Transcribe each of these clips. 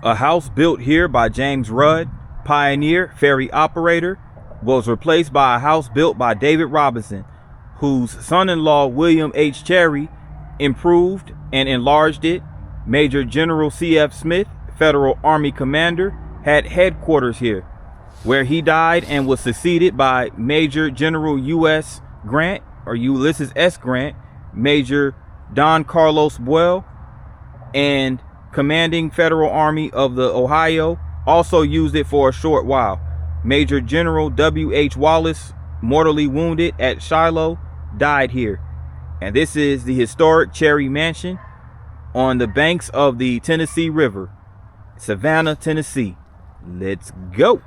A house built here by James Rudd, pioneer ferry operator, was replaced by a house built by David Robinson, whose son-in-law William H. Cherry improved and enlarged it. Major General C.F. Smith, Federal Army commander, had headquarters here, where he died and was succeeded by Major General U.S. Grant, or Ulysses S. Grant, Major Don Carlos Buell, and commanding Federal Army of the Ohio, also used it for a short while. Major General W.H. Wallace, mortally wounded at Shiloh, died here. And this is the historic Cherry Mansion on the banks of the Tennessee River, Savannah, Tennessee. Let's go.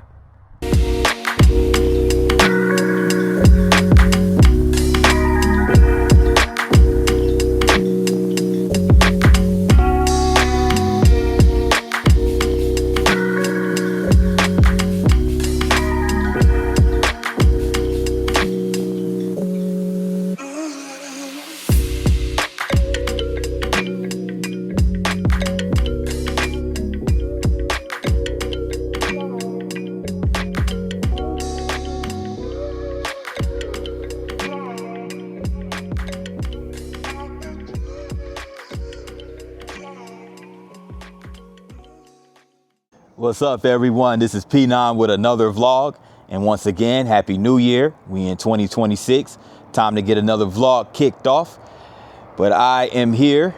What's up, everyone? This is P9 with another vlog. And once again, Happy New Year. We in 2026. Time to get another vlog kicked off. But I am here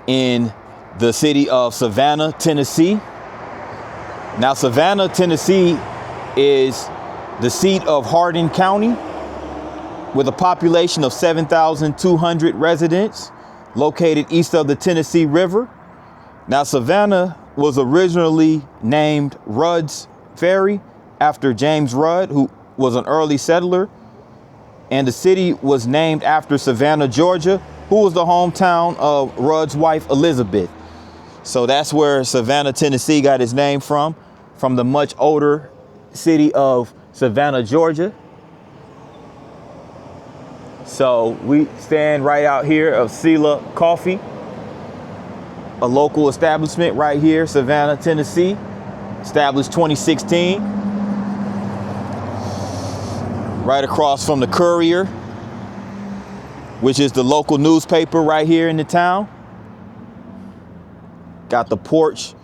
in the city of Savannah, Tennessee. Now, Savannah, Tennessee is the seat of Hardin County with a population of 7,200 residents located east of the Tennessee River. Now, Savannah was originally named Rudd's Ferry after James Rudd, who was an early settler. And the city was named after Savannah, Georgia, who was the hometown of Rudd's wife, Elizabeth. So that's where Savannah, Tennessee got its name from the much older city of Savannah, Georgia. So we stand right out here of Sela Coffee, a local establishment right here, Savannah, Tennessee, established 2016. Right across from the Courier, which is the local newspaper right here in the town. Got the porch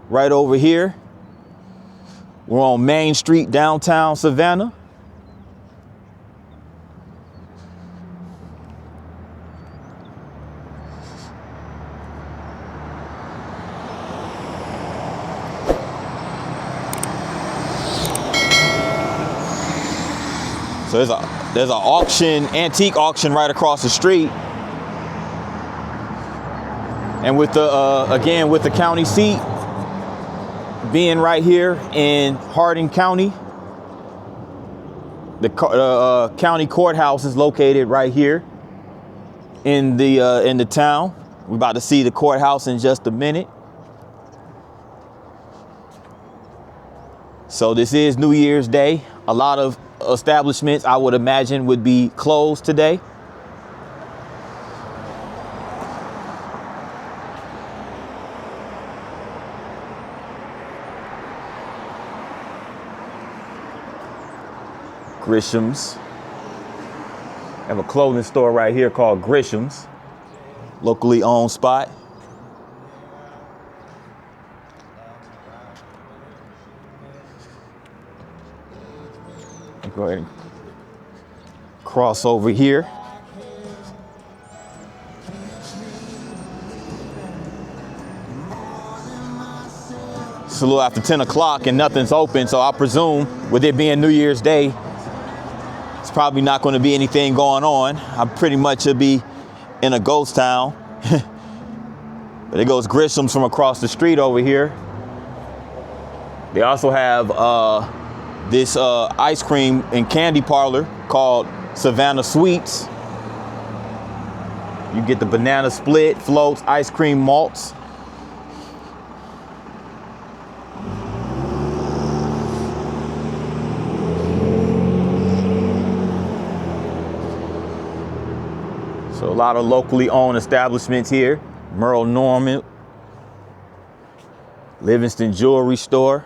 right over here. We're on Main Street, downtown Savannah. So there's an auction, antique auction right across the street. And with the again, with the county seat being right here in Hardin County, the county courthouse is located right here in the town. We're about to see the courthouse in just a minute. So this is New Year's Day. A lot of establishments, I would imagine, would be closed today. Grisham's. I have a clothing store right here called Grisham's, locally owned spot. Go ahead and cross over here. It's a little after 10 o'clock and nothing's open, so I presume with it being New Year's Day, it's probably not going to be anything going on. I pretty much should be in a ghost town. But it goes Grisham's from across the street over here. They also have this ice cream and candy parlor called Savannah Sweets. You get the banana split, floats, ice cream malts. So a lot of locally owned establishments here. Merle Norman, Livingston Jewelry Store.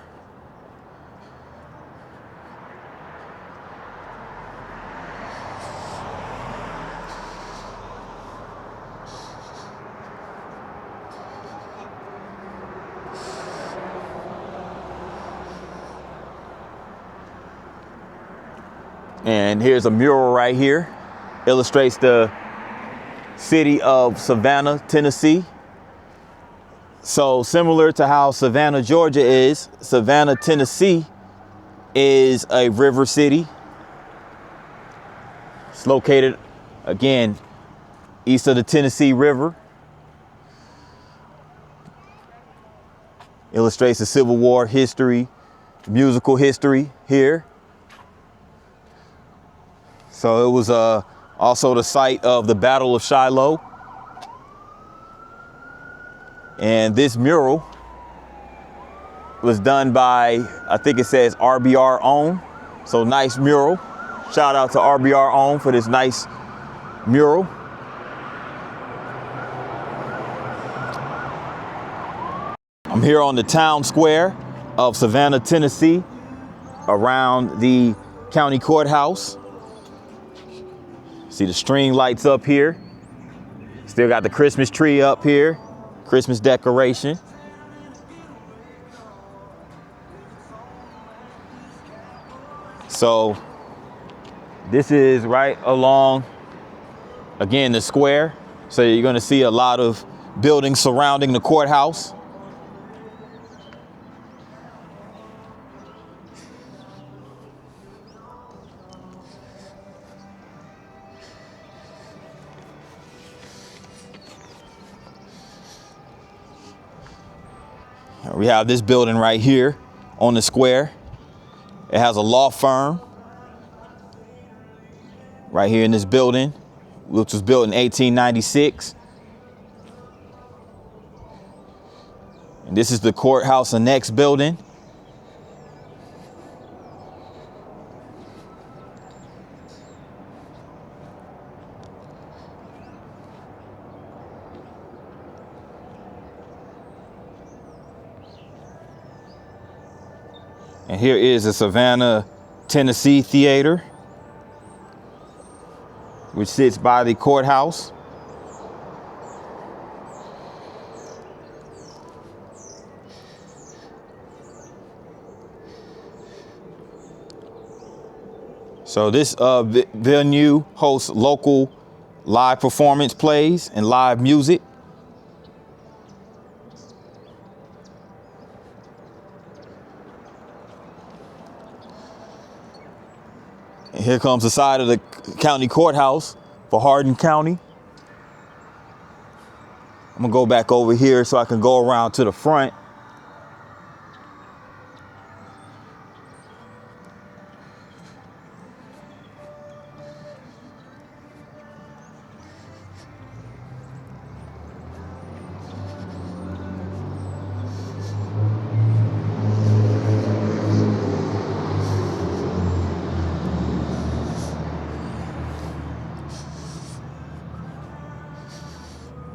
And here's a mural right here. Illustrates the city of Savannah, Tennessee. So similar to how Savannah, Georgia is, Savannah, Tennessee is a river city. It's located, again, east of the Tennessee River. Illustrates the Civil War history, musical history here. So it was also the site of the Battle of Shiloh. And this mural was done by, I think it says RBR Own. So nice mural. Shout out to RBR Own for this nice mural. I'm here on the town square of Savannah, Tennessee, around the county courthouse. See the string lights up here. Still got the Christmas tree up here. Christmas decoration. So this is right along, again, the square. So you're going to see a lot of buildings surrounding the courthouse. We have this building right here on the square. It has a law firm right here in this building, which was built in 1896. And this is the courthouse annex building. And here is the Savannah, Tennessee Theater, which sits by the courthouse. So this venue hosts local live performance plays and live music. And here comes the side of the county courthouse for Hardin County. I'm gonna go back over here so I can go around to the front.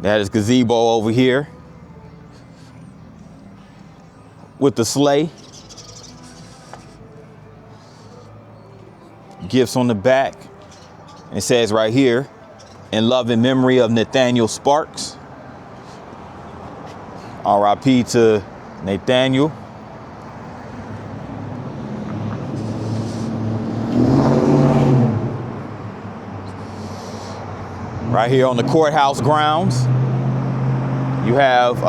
That is gazebo over here with the sleigh. Gifts on the back. It says right here, in love and memory of Nathaniel Sparks. R.I.P. to Nathaniel. Right here on the courthouse grounds, you have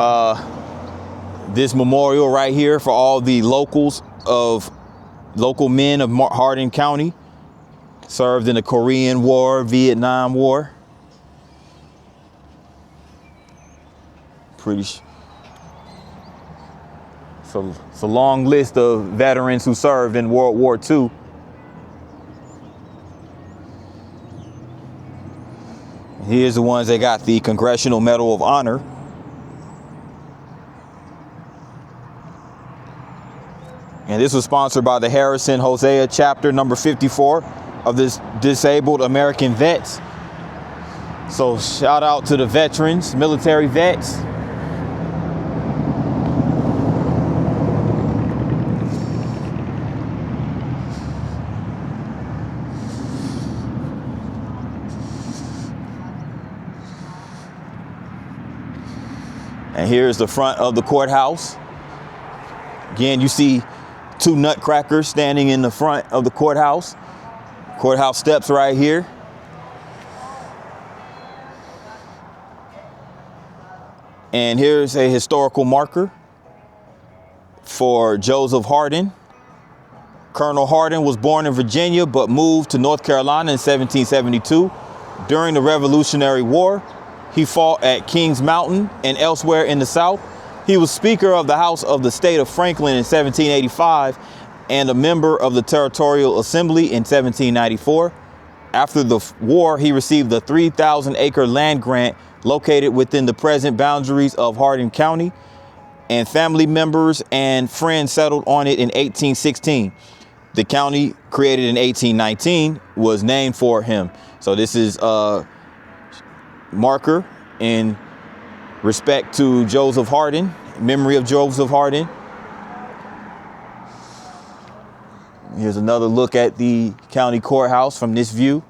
this memorial right here for all the local men of Hardin County, served in the Korean War, Vietnam War. So it's a long list of veterans who served in World War II. Here's the ones that got the Congressional Medal of Honor. And this was sponsored by the Harrison Hosea chapter number 54 of this Disabled American Vets. So shout out to the veterans, military vets. And here's the front of the courthouse. Again, you see two nutcrackers standing in the front of the courthouse. Courthouse steps right here. And here's a historical marker for Joseph Hardin. Colonel Hardin was born in Virginia but moved to North Carolina in 1772. During the Revolutionary War, he fought at Kings Mountain and elsewhere in the South. He was Speaker of the House of the State of Franklin in 1785 and a member of the Territorial Assembly in 1794. After the war, he received a 3,000-acre land grant located within the present boundaries of Hardin County, and family members and friends settled on it in 1816. The county, created in 1819, was named for him. So this is a marker in respect to Joseph Hardin, memory of Joseph Hardin. Here's another look at the county courthouse from this view.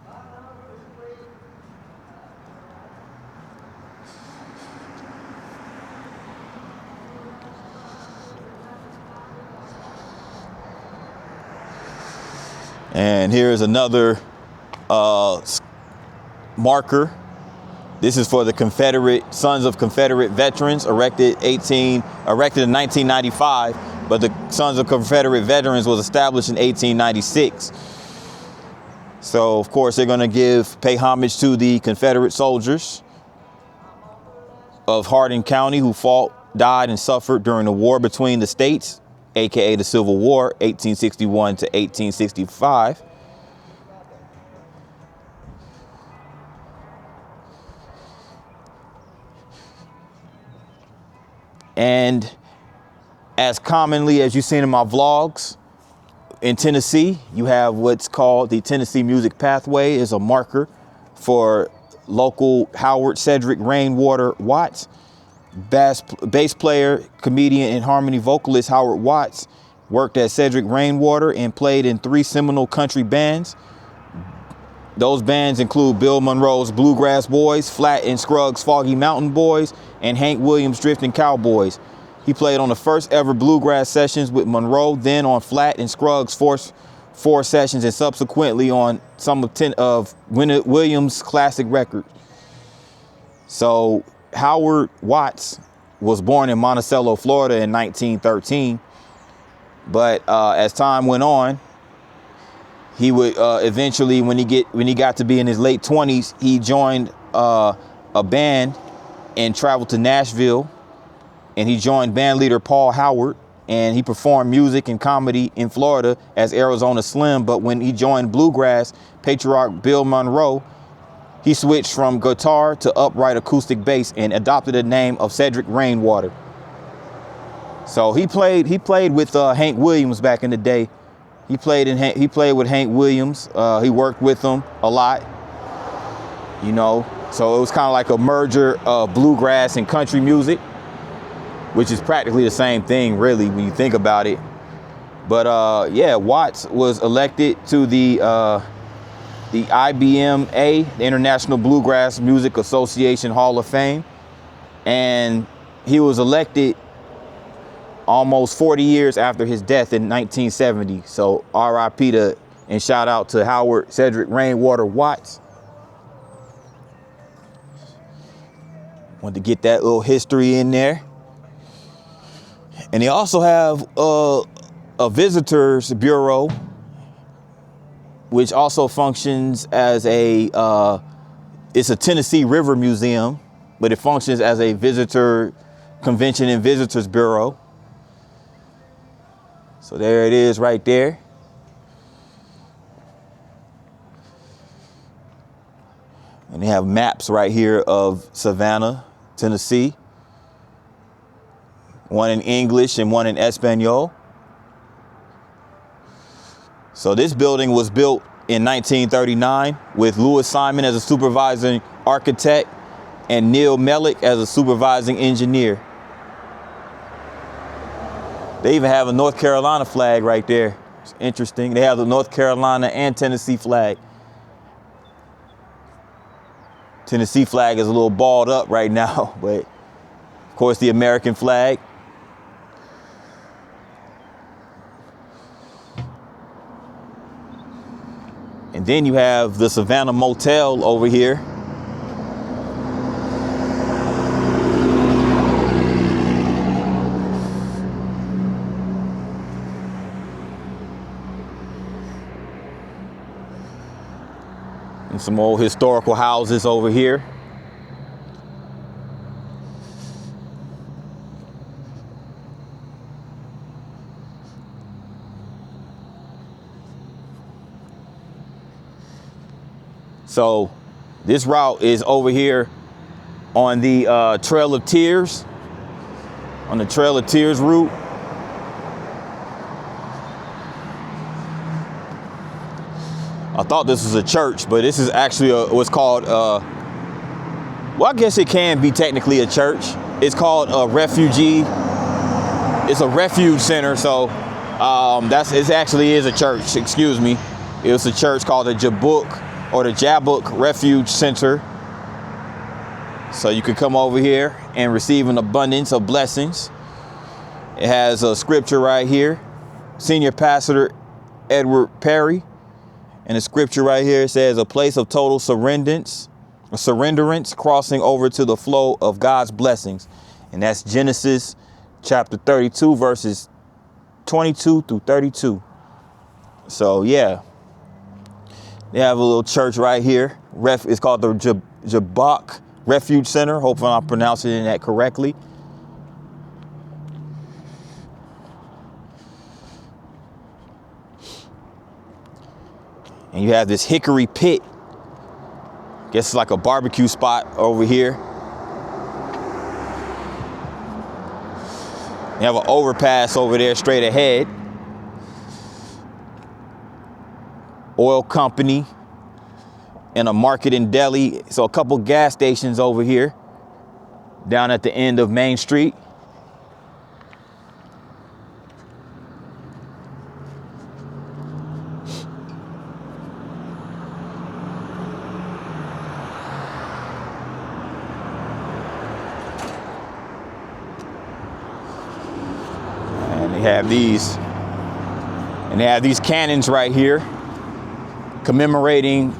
And here's another marker. This is for the Confederate Sons of Confederate Veterans, erected in 1995, but the Sons of Confederate Veterans was established in 1896. So, of course, they're going to pay homage to the Confederate soldiers of Hardin County who fought, died, and suffered during the war between the states, aka the Civil War, 1861 to 1865. And as commonly as you've seen in my vlogs, in Tennessee, you have what's called the Tennessee Music Pathway, is a marker for local Howard Cedric Rainwater Watts. Bass player, comedian, and harmony vocalist Howard Watts worked at Cedric Rainwater and played in 3 seminal country bands. Those bands include Bill Monroe's Bluegrass Boys, Flat and Scruggs' Foggy Mountain Boys, and Hank Williams' Drifting Cowboys. He played on the first ever bluegrass sessions with Monroe, then on Flat and Scruggs' four sessions, and subsequently on some of Williams' classic records. So Howard Watts was born in Monticello, Florida in 1913, but as time went on, he would eventually, when he got to be in his late 20s, he joined a band and traveled to Nashville, and he joined band leader Paul Howard, and he performed music and comedy in Florida as Arizona Slim. But when he joined bluegrass patriarch Bill Monroe, he switched from guitar to upright acoustic bass and adopted the name of Cedric Rainwater. So he played with Hank Williams back in the day. He played with Hank Williams. He worked with him a lot, you know. So it was kind of like a merger of bluegrass and country music, which is practically the same thing, really, when you think about it. But yeah, Watts was elected to the IBMA, the International Bluegrass Music Association Hall of Fame, and he was elected almost 40 years after his death in 1970. So RIP to, and shout out to Howard Cedric Rainwater Watts. Wanted to get that little history in there. And they also have a visitors bureau, which also functions as it's a Tennessee River Museum, but it functions as a visitor convention and visitors bureau. So there it is right there. And they have maps right here of Savannah, Tennessee. One in English and one in Espanol. So this building was built in 1939 with Louis Simon as a supervising architect and Neil Mellick as a supervising engineer. They even have a North Carolina flag right there. It's interesting. They have the North Carolina and Tennessee flag. Tennessee flag is a little balled up right now, but Of course, the American flag. And then you have the Savannah Motel over here. And some old historical houses over here. So this route is over here on the Trail of Tears, on the Trail of Tears route. I thought this was a church, but this is actually what's called, well, I guess it can be technically a church. It's called a refugee. It's a refuge center. So it actually is a church, excuse me. It was a church called the Jabbok or the Jabbok Refuge Center. So you could come over here and receive an abundance of blessings. It has a scripture right here. Senior Pastor Edward Perry. And the scripture right here says, a place of total surrenderance crossing over to the flow of God's blessings. And that's Genesis chapter 32, verses 22 through 32. So, yeah, they have a little church right here. It's called the Jabbok Refuge Center. Hopefully I'm pronouncing that correctly. And you have this Hickory Pit. Guess it's like a barbecue spot over here. You have an overpass over there straight ahead. Oil company and a market and deli. So a couple gas stations over here down at the end of Main Street. They have these cannons right here commemorating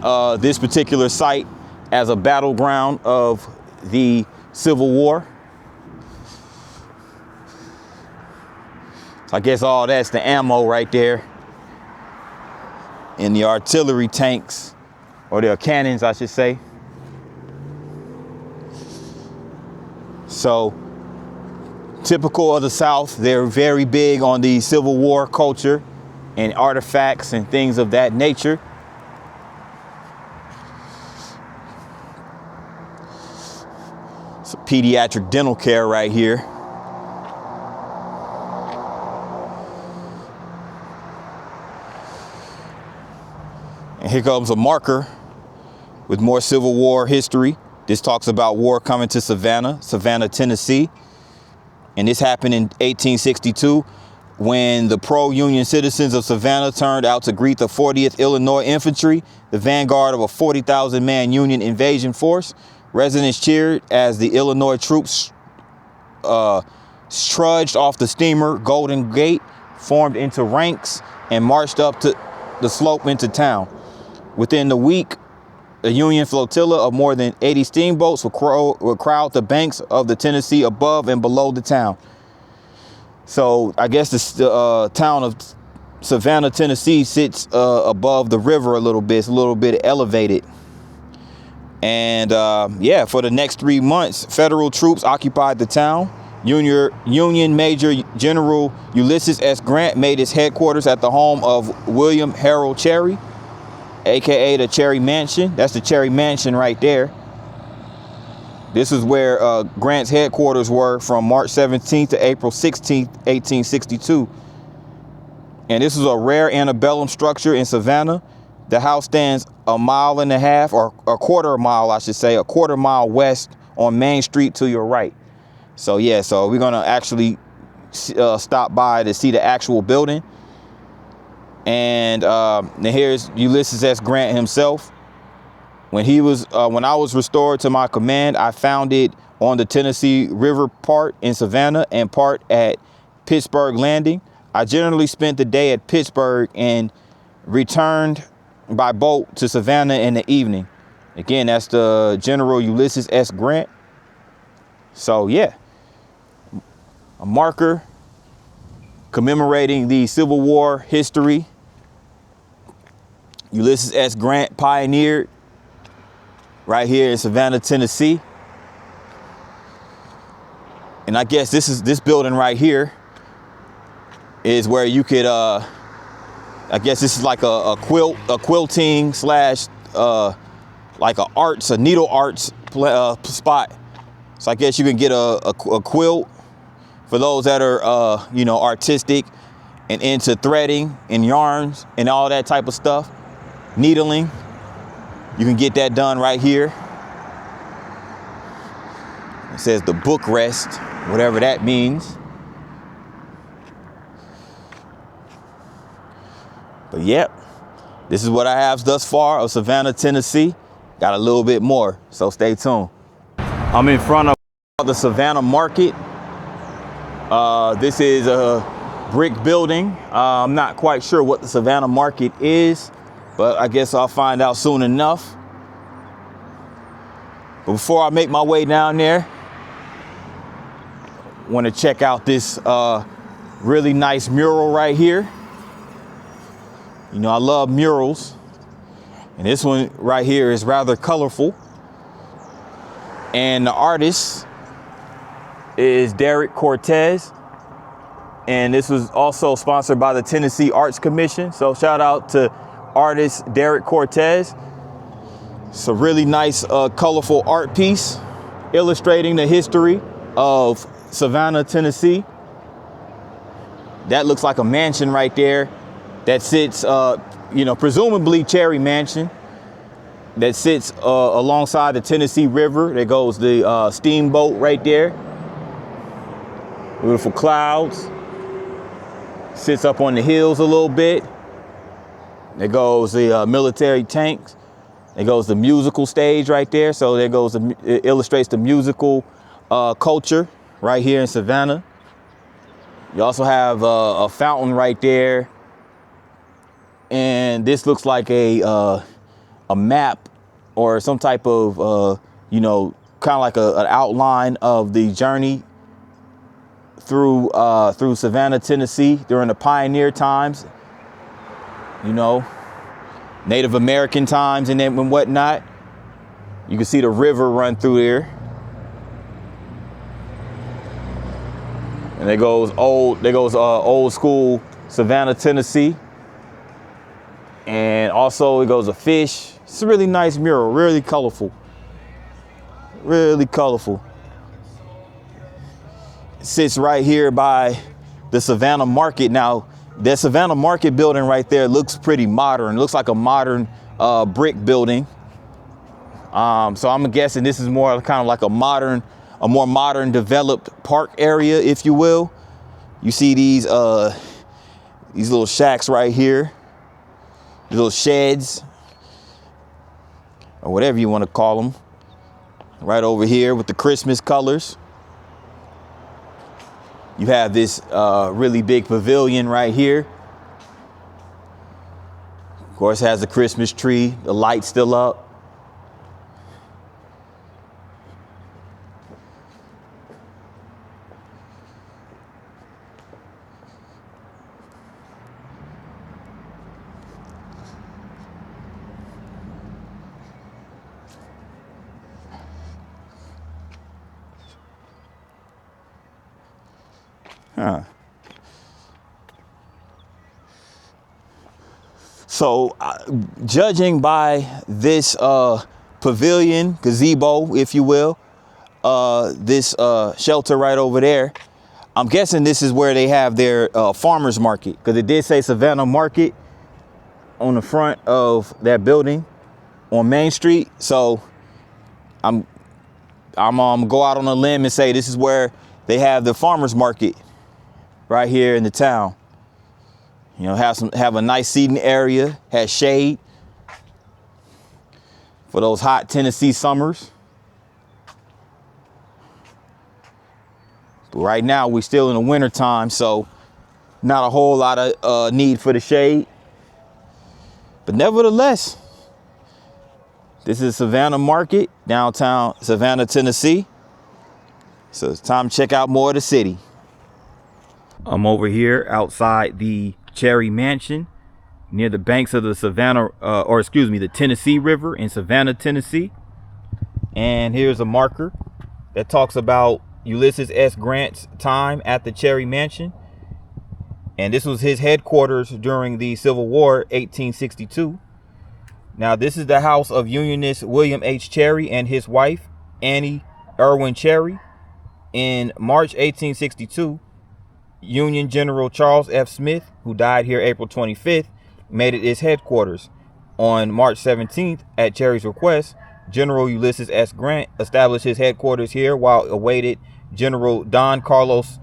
this particular site as a battleground of the Civil War. So I guess all that's the ammo right there, and the artillery tanks, or the cannons, I should say. So typical of the South, they're very big on the Civil War culture and artifacts and things of that nature. Some pediatric dental care right here. And here comes a marker with more Civil War history. This talks about war coming to Savannah, Tennessee. And this happened in 1862 when the pro-Union citizens of Savannah turned out to greet the 40th Illinois Infantry, the vanguard of a 40,000-man Union invasion force. Residents cheered as the Illinois troops trudged off the steamer Golden Gate, formed into ranks, and marched up to the slope into town. Within the week, the Union flotilla of more than 80 steamboats would crowd the banks of the Tennessee above and below the town. So I guess the town of Savannah, Tennessee sits above the river a little bit. It's a little bit elevated. And yeah, for the next 3 months, federal troops occupied the town. Union Major General Ulysses S. Grant made his headquarters at the home of William Harold Cherry, aka the Cherry Mansion. That's the Cherry Mansion right there. This is where Grant's headquarters were from March 17th to April 16th, 1862. And this is a rare antebellum structure in Savannah. The house stands a mile and a half, or a quarter mile, I should say, a quarter mile west on Main Street to your right. So yeah, so we're gonna actually stop by to see the actual building. And then here's Ulysses S. Grant himself. When I was restored to my command, I founded on the Tennessee River part in Savannah and part at Pittsburgh Landing. I generally spent the day at Pittsburgh and returned by boat to Savannah in the evening. Again, that's the General Ulysses S. Grant. So yeah, a marker commemorating the Civil War history. Ulysses S. Grant pioneered right here in Savannah, Tennessee. And I guess this building right here is where you could, I guess this is like a quilting slash, like a needle arts spot. So I guess you can get a quilt for those that are, you know, artistic and into threading and yarns and all that type of stuff. Needling, you can get that done right here. It says the book rest, whatever that means. But yep, this is what I have thus far of Savannah, Tennessee. Got a little bit more, so stay tuned. I'm in front of the Savannah Market. This is a brick building. I'm not quite sure what the Savannah Market is, but I guess I'll find out soon enough. But before I make my way down there, I want to check out this really nice mural right here. You know, I love murals. And this one right here is rather colorful. And the artist is Derek Cortez. And this was also sponsored by the Tennessee Arts Commission. So shout out to artist Derek Cortez. It's a really nice, colorful art piece illustrating the history of Savannah, Tennessee. That looks like a mansion right there that sits, you know, presumably Cherry Mansion, that sits alongside the Tennessee River. There goes the steamboat right there. Beautiful clouds. Sits up on the hills a little bit. There goes the military tanks. There goes the musical stage right there. So there goes, it illustrates the musical culture right here in Savannah. You also have a fountain right there. And this looks like a map or some type of, you know, kind of like an outline of the journey through Savannah, Tennessee during the pioneer times, you know, Native American times and then and whatnot. You can see the river run through there. And there goes old school Savannah, Tennessee. And also it goes a fish. It's a really nice mural, really colorful. Really colorful. It sits right here by the Savannah Market. Now, that Savannah Market building right there looks pretty modern. It looks like a modern brick building. So I'm guessing this is more kind of like a more modern developed park area, if you will. You see these little shacks right here. Little sheds, or whatever you want to call them, right over here with the Christmas colors. You have this really big pavilion right here. Of course, it has the Christmas tree, the lights still up. So judging by this pavilion, gazebo, if you will, this shelter right over there, I'm guessing this is where they have their farmers market, because it did say Savannah Market on the front of that building on Main Street. So I'm go out on a limb and say this is where they have the farmers market right here in the town. You know, have a nice seating area, has shade for those hot Tennessee summers. Right now, we're still in the winter time, so not a whole lot of need for the shade. But nevertheless, this is Savannah Market, downtown Savannah, Tennessee. So it's time to check out more of the city. I'm over here outside the Cherry Mansion near the banks of the the Tennessee River in Savannah, Tennessee. And here's a marker that talks about Ulysses S. Grant's time at the Cherry Mansion. And this was his headquarters during the Civil War, 1862. Now, this is the house of Unionist William H. Cherry and his wife, Annie Irwin Cherry. In March 1862, Union General Charles F. Smith, who died here April 25th, made it his headquarters. On March 17th, at Cherry's request, General Ulysses S. Grant established his headquarters here while awaited General Don Carlos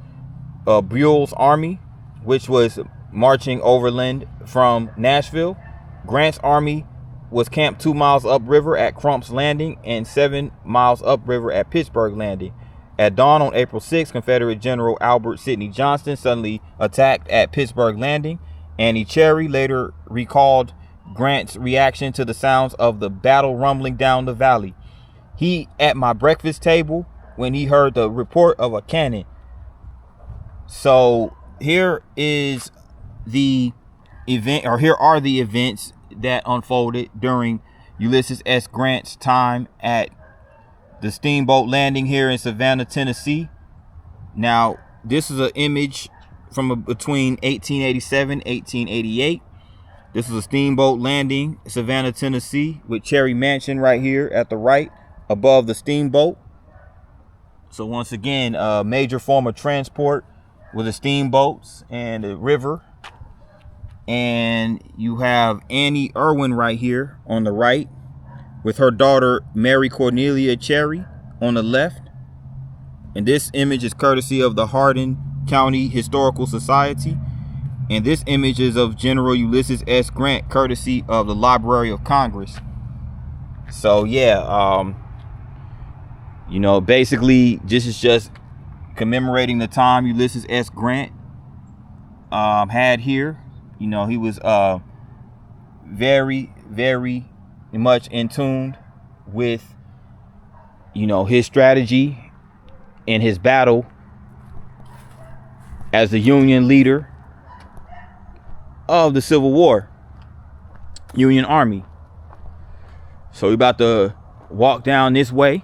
Buell's army, which was marching overland from Nashville. Grant's army was camped 2 miles upriver at Crump's Landing and 7 miles upriver at Pittsburgh Landing. At dawn on April 6, Confederate General Albert Sidney Johnston suddenly attacked at Pittsburgh Landing. Annie Cherry later recalled Grant's reaction to the sounds of the battle rumbling down the valley. He at my breakfast table when he heard the report of a cannon. So here is the event, or here are the events that unfolded during Ulysses S. Grant's time at the steamboat landing here in Savannah, Tennessee. Now, this is an image from between 1887 1888. This is a steamboat landing, Savannah, Tennessee, with Cherry Mansion right here at the right above the steamboat. So once again, a major form of transport with the steamboats and the river. And you have Annie Irwin right here on the right with her daughter Mary Cornelia Cherry on the left. And this image is courtesy of the Hardin County Historical Society. And this image is of General Ulysses S. Grant, courtesy of the Library of Congress. So yeah, you know, basically this is just commemorating the time Ulysses S. Grant had here. You know, he was very, very much in tune with, you know, his strategy and his battle as the Union leader of the Civil War, Union Army. So we're about to walk down this way.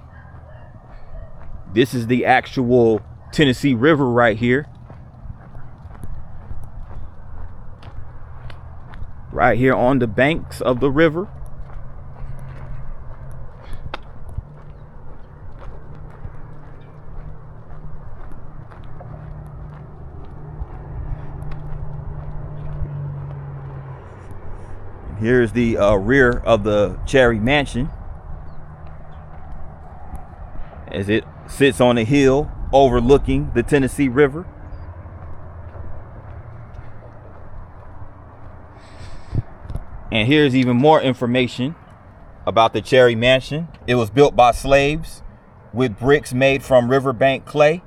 This is the actual Tennessee River right here. Right here on the banks of the river. Here's the rear of the Cherry Mansion as it sits on a hill overlooking the Tennessee River. And here's even more information about the Cherry Mansion. It was built by slaves with bricks made from riverbank clay.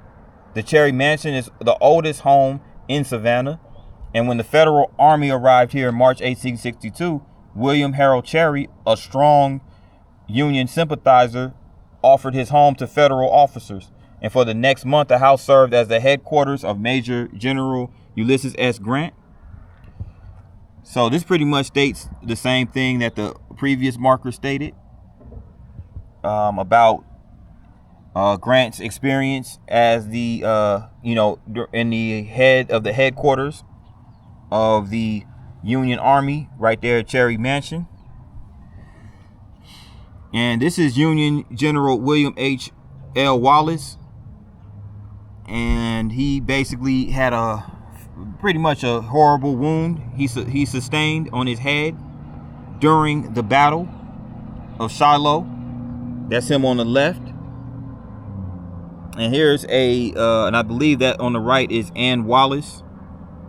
The Cherry Mansion is the oldest home in Savannah. And when the Federal Army arrived here in March 1862, William Harold Cherry, a strong Union sympathizer, offered his home to Federal officers. And for the next month, the house served as the headquarters of Major General Ulysses S. Grant. So this pretty much states the same thing that the previous marker stated about Grant's experience as the, you know, in the head of the headquarters of the Union Army right there at Cherry Mansion. And this is Union General William H. L. Wallace. And he basically had pretty much a horrible wound he sustained on his head during the Battle of Shiloh. That's him on the left. And here's and I believe that on the right is Ann Wallace,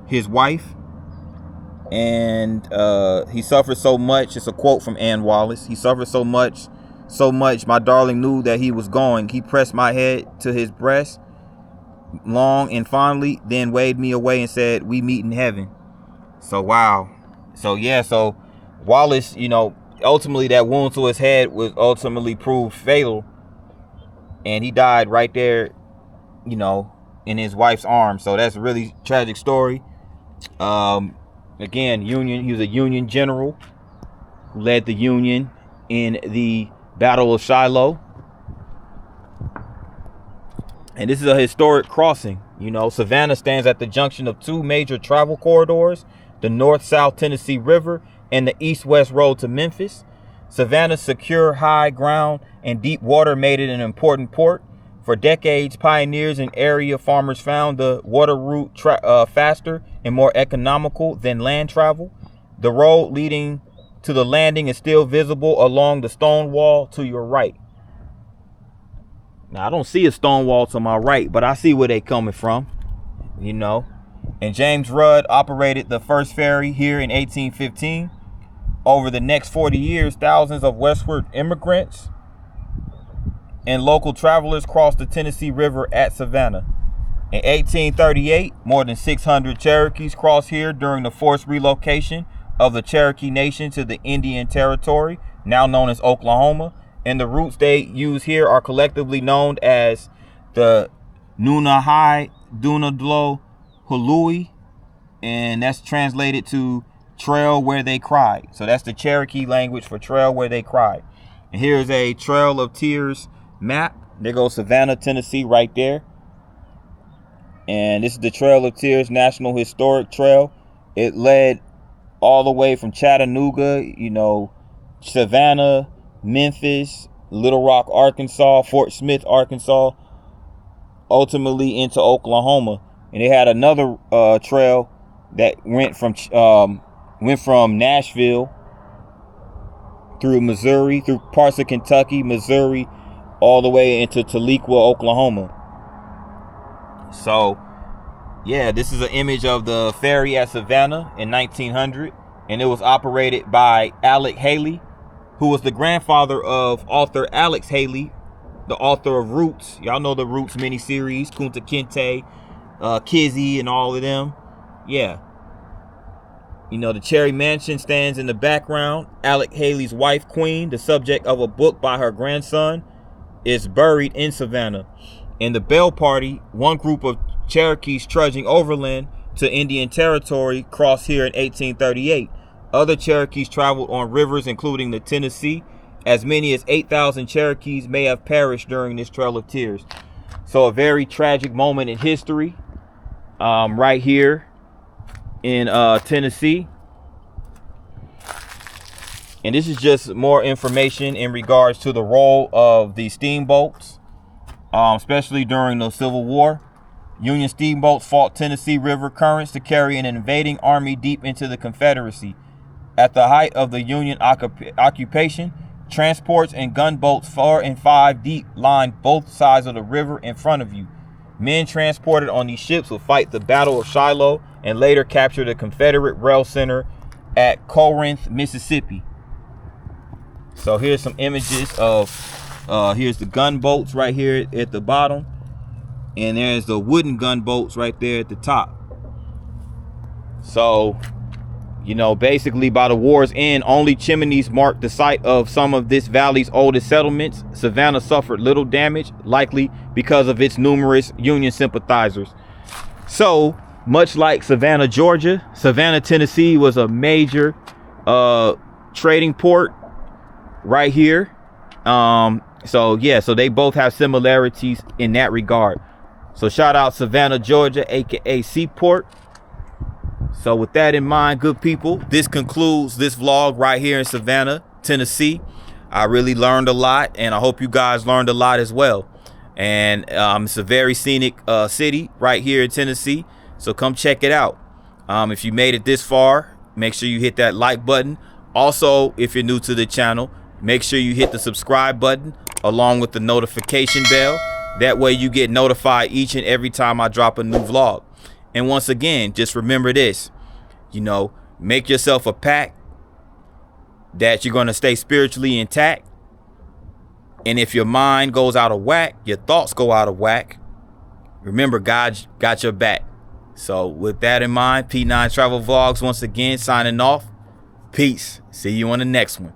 his wife. And he suffered so much. It's a quote from Ann Wallace. He suffered so much, my darling knew that he was going. He pressed my head to his breast long and fondly, then waved me away and said, "We meet in heaven." So wow. So yeah, so Wallace, ultimately that wound to his head was ultimately proved fatal, and he died right there, in his wife's arms. So that's a really tragic story. Again, he was a Union general who led the Union in the Battle of Shiloh. And this is a historic crossing. Savannah stands at the junction of two major travel corridors, the North-South Tennessee River and the East-West Road to Memphis. Savannah's secure high ground and deep water made it an important port. For decades, pioneers and area farmers found the water route faster and more economical than land travel. The road leading to the landing is still visible along the stone wall to your right. Now, I don't see a stone wall to my right, but I see where they're coming from, And James Rudd operated the first ferry here in 1815. Over the next 40 years, thousands of westward immigrants and local travelers crossed the Tennessee River at Savannah. In 1838, more than 600 Cherokees crossed here during the forced relocation of the Cherokee Nation to the Indian Territory, now known as Oklahoma. And the routes they use here are collectively known as the Nunahai Dunadlo Hului, and that's translated to trail where they cried. So that's the Cherokee language for trail where they cried. And here's a Trail of Tears map. There goes Savannah, Tennessee right there. And this is the Trail of Tears National Historic Trail. It led all the way from Chattanooga, Savannah, Memphis, Little Rock, Arkansas, Fort Smith, Arkansas, ultimately into Oklahoma. And they had another trail that went from Nashville through Missouri, through parts of Kentucky, Missouri, all the way into Tahlequah, Oklahoma. So, yeah, this is an image of the ferry at Savannah in 1900, and it was operated by Alec Haley, who was the grandfather of author Alex Haley, the author of Roots. Y'all know the Roots miniseries, Kunta Kinte, Kizzy, and all of them. Yeah. The Cherry Mansion stands in the background. Alec Haley's wife, Queen, the subject of a book by her grandson, is buried in Savannah. In the Bell Party, one group of Cherokees trudging overland to Indian Territory crossed here in 1838. Other Cherokees traveled on rivers, including the Tennessee. As many as 8,000 Cherokees may have perished during this Trail of Tears. So a very tragic moment in history, right here in Tennessee. And this is just more information in regards to the role of the steamboats, especially during the Civil War. Union steamboats fought Tennessee River currents to carry an invading army deep into the Confederacy. At the height of the Union occupation, transports and gunboats 4 and 5 deep lined both sides of the river in front of you. Men transported on these ships would fight the Battle of Shiloh and later capture the Confederate rail center at Corinth, Mississippi. So here's some images of, here's the gunboats right here at the bottom. And there's the wooden gunboats right there at the top. So, basically by the war's end, only chimneys marked the site of some of this valley's oldest settlements. Savannah suffered little damage, likely because of its numerous Union sympathizers. So, much like Savannah, Georgia, Savannah, Tennessee was a major trading port right here. So they both have similarities in that regard. So shout out Savannah, Georgia, aka Seaport. So with that in mind, good people, this concludes this vlog right here in Savannah, Tennessee. I really learned a lot, and I hope you guys learned a lot as well. And it's a very scenic city right here in Tennessee. So come check it out. If you made it this far, make sure you hit that like button. Also, if you're new to the channel, make sure you hit the subscribe button along with the notification bell. That way you get notified each and every time I drop a new vlog. And once again, just remember this, make yourself a pact that you're going to stay spiritually intact. And if your mind goes out of whack, your thoughts go out of whack, remember, God got your back. So with that in mind, P9 Travel Vlogs once again signing off. Peace. See you on the next one.